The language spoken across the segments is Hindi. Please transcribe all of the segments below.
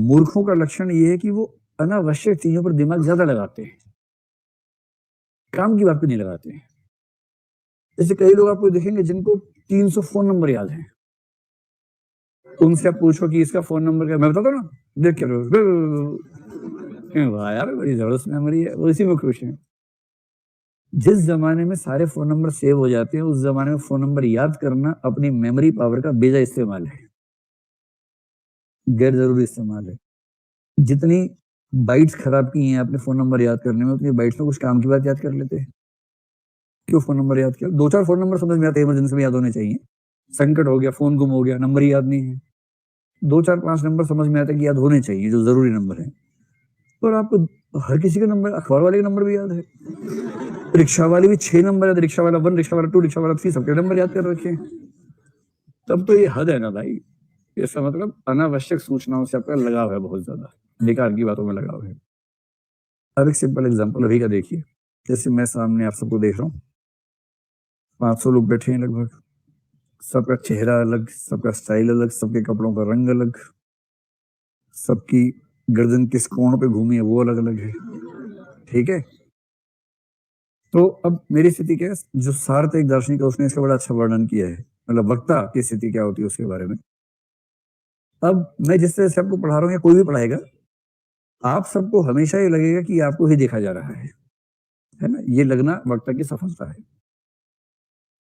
मूर्खों का लक्षण ये है कि वो अनावश्यक चीजों पर दिमाग ज्यादा लगाते हैं, काम की बात पे नहीं लगाते हैं। जैसे कई लोग आपको देखेंगे जिनको 300 फोन नंबर याद है, उनसे आप पूछो कि इसका फोन नंबर क्या, मैं बताता हूँ ना, देख के वाह यार बड़ी जबरदस्त मेमोरी है, वो इसी में खुश है। जिस जमाने में सारे फोन नंबर सेव हो जाते हैं, उस जमाने में फोन नंबर याद करना अपनी मेमोरी पावर का बेजा इस्तेमाल है, गैर जरूरी इस्तेमाल है। जितनी बाइट्स खराब की हैं आपने फोन नंबर याद करने में, उतनी बाइट्स में कुछ काम की बात याद कर लेते हैं। क्यों फोन नंबर याद किया? 2-4 फोन नंबर समझ में आते हैं, इमरजेंसी में याद होने चाहिए। संकट हो गया, फोन गुम हो गया, नंबर ही याद नहीं है। 2-4-5 नंबर समझ में आते हैं कि याद होने चाहिए, जो जरूरी नंबर है। और आपको हर किसी का नंबर, अखबार वाले का नंबर भी याद है, रिक्शा वाले भी 6 नंबर याद, रिक्शा वाला 1, रिक्शा वाला 2, रिक्शा वाला 3, सबके नंबर याद कर रखे हैं। तब तो ये हद है ना भाई। इसका मतलब अनावश्यक सूचनाओं से आपका लगाव है, बहुत ज्यादा बेकार की बातों में लगाव है। अब एक सिंपल एग्जांपल अभी का देखिए। जैसे मैं सामने आप सबको देख रहा हूँ, 500 लोग बैठे हैं लगभग, सबका चेहरा अलग, सबका स्टाइल अलग, सबके कपड़ों का रंग अलग, सबकी गर्दन किस कोण पे घूमी है वो अलग अलग है, ठीक है। तो अब मेरी स्थिति क्या है, जो सार्थ एक दार्शनिक है उसने इसका बड़ा अच्छा वर्णन किया है, मतलब वक्ता की स्थिति क्या होती है उसके बारे में। अब मैं जिस तरह से आपको पढ़ा रहा हूँ या कोई भी पढ़ाएगा, आप सबको हमेशा ये लगेगा कि आपको ही देखा जा रहा है ना। ये लगना वक्ता की सफलता है,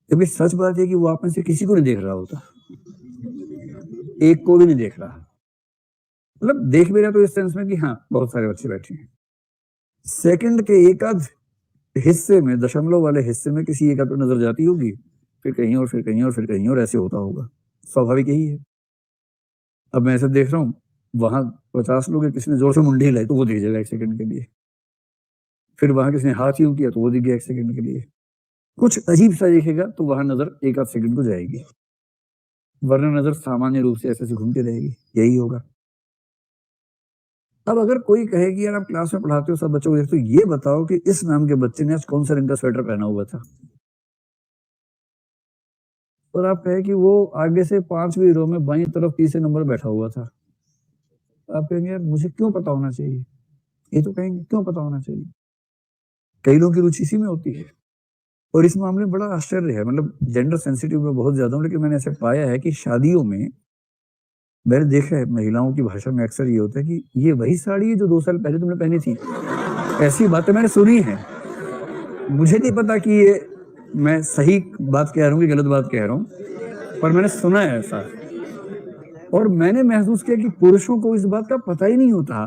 क्योंकि सच बात है कि वो आप में से किसी को नहीं देख रहा होता, एक को भी नहीं देख रहा। मतलब देख भी रहा तो इस सेंस में कि हाँ बहुत सारे बच्चे बैठे हैं, सेकंड के एक आध हिस्से में, दशमलव वाले हिस्से में किसी एक आध पर नजर जाती होगी, फिर कहीं और, फिर कहीं और, फिर कहीं और, ऐसे होता होगा। स्वाभाविक यही है। अब मैं ऐसे देख रहा हूँ, वहां 50 लोग हैं, किसी ने जोर से मुंडी हिलाई तो वो दिख जाएगा 1 सेकंड के लिए, फिर वहां किसी ने हाथ यूं किया तो वो दिख गया 1 सेकंड के लिए। कुछ अजीब सा दिखेगा तो वहां नजर एक आध सेकंड को जाएगी, वरना नजर सामान्य रूप से ऐसे ऐसे घूमती रहेगी। यही होगा। अब अगर कोई कहे कि यार आप क्लास में पढ़ाते हो सब बच्चों को, तो ये बताओ कि इस नाम के बच्चे ने आज कौन सा रंग का स्वेटर पहना हुआ था, और आप कहे कि वो आगे से 5वीं रो में बाईं तरफ तीसरे नंबर बैठा हुआ था, आप कहेंगे यार मुझे क्यों पता होना चाहिए, ये तो कहेंगे क्यों पता होना चाहिए। कई लोगों की रुचि इसी में होती है, और इस मामले में बड़ा आश्चर्य है, मतलब जेंडर सेंसिटिव में बहुत ज्यादा हूं, लेकिन मैंने ऐसे पाया है कि शादियों में मैंने देखा है, महिलाओं की भाषा में अक्सर ये होता है कि ये वही साड़ी है जो 2 साल पहले तुमने पहनी थी। ऐसी बातें मैंने सुनी है, मुझे नहीं पता कि ये मैं सही बात कह रहा हूँ कि गलत बात कह रहा हूँ, पर मैंने सुना है ऐसा। और मैंने महसूस किया कि पुरुषों को इस बात का पता ही नहीं होता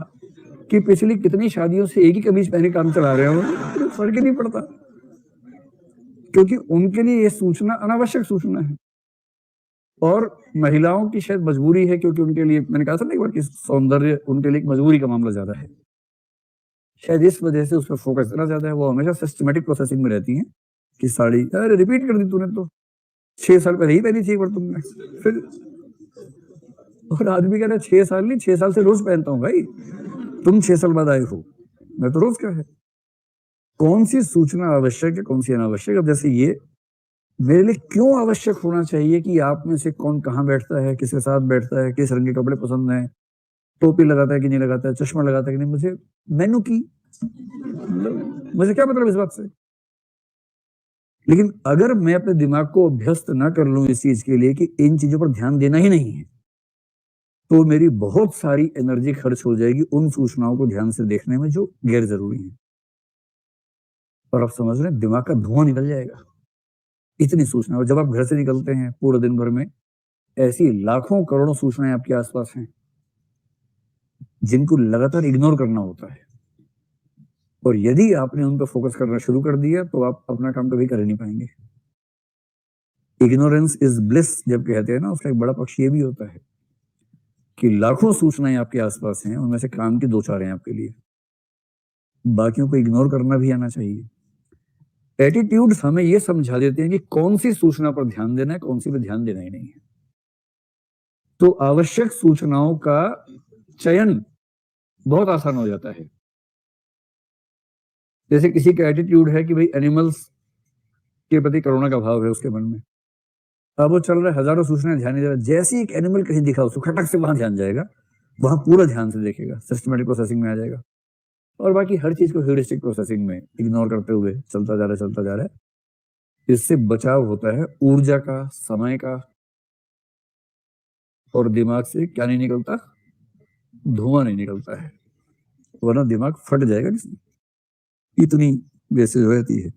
कि पिछली कितनी शादियों से एक ही कमीज पहने काम चला रहे हो, फर्क ही नहीं पड़ता, क्योंकि उनके लिए ये सूचना अनावश्यक सूचना है। और महिलाओं की शायद मजबूरी है, क्योंकि उनके लिए, मैंने कहा था ना एक बार कि सौंदर्य उनके लिए एक मजबूरी का मामला ज्यादा है, शायद इस वजह से उस पर फोकस इतना ज्यादा है। वो हमेशा सिस्टमेटिक प्रोसेसिंग में रहती हैं कि साड़ी, अरे रिपीट कर दी तूने तो 6 साल पहले ही पहनी थी एक बार तुमने, फिर। और आदमी कह रहा है 6 साल नहीं, 6 साल से रोज पहनता हूँ भाई, तुम 6 साल बाद आए हो, मैं तो रोज क्या है। कौन सी सूचना आवश्यक है, कौन सी अनावश्यक। अब जैसे ये मेरे लिए क्यों आवश्यक होना चाहिए कि आप में से कौन कहाँ बैठता है, किसके साथ बैठता है, किस रंग के कपड़े पसंद है, टोपी लगाता है कि नहीं लगाता है, चश्मा लगाता है कि नहीं, मुझे मैनू की, मुझे क्या मतलब इस बात से। लेकिन अगर मैं अपने दिमाग को अभ्यस्त ना कर लूं इस चीज के लिए कि इन चीजों पर ध्यान देना ही नहीं है, तो मेरी बहुत सारी एनर्जी खर्च हो जाएगी उन सूचनाओं को ध्यान से देखने में जो गैर जरूरी है। और आप समझ रहे हैं, दिमाग का धुआं निकल जाएगा, इतनी सूचना। और जब आप घर से निकलते हैं पूरे दिन भर में ऐसी लाखों करोड़ों सूचनाएं आपके आसपास हैं जिनको लगातार इग्नोर करना होता है, और यदि आपने उन पर फोकस करना शुरू कर दिया तो आप अपना काम कभी कर ही नहीं पाएंगे। इग्नोरेंस इज ब्लिस जब कहते हैं ना, उसका एक बड़ा पक्ष ये भी होता है कि लाखों सूचनाएं आपके आसपास हैं, उनमें से काम की 2-4 हैं आपके लिए, बाकियों को इग्नोर करना भी आना चाहिए। एटीट्यूड्स हमें यह समझा देते हैं कि कौन सी सूचना पर ध्यान देना है, कौन सी पर ध्यान देना ही नहीं है। तो आवश्यक सूचनाओं का चयन बहुत आसान हो जाता है। जैसे किसी का एटीट्यूड है कि भाई एनिमल्स के प्रति करुणा का भाव है उसके मन में, अब वो चल रहा है, हजारों सूचनाएं ध्यान नहीं दे रहा, जैसे ही एक एनिमल कहीं दिखा उसको खटक से वहां ध्यान जाएगा, वहां पूरा ध्यान से देखेगा, सिस्टमेटिक प्रोसेसिंग में आ जाएगा। और बाकी हर चीज को ह्यूरिस्टिक प्रोसेसिंग में इग्नोर करते हुए चलता जा रहा है। इससे बचाव होता है ऊर्जा का, समय का, और दिमाग से क्या नहीं निकलता, धुआं नहीं निकलता है, वरना दिमाग फट जाएगा। इतनी वेस्टेज हो जाती है।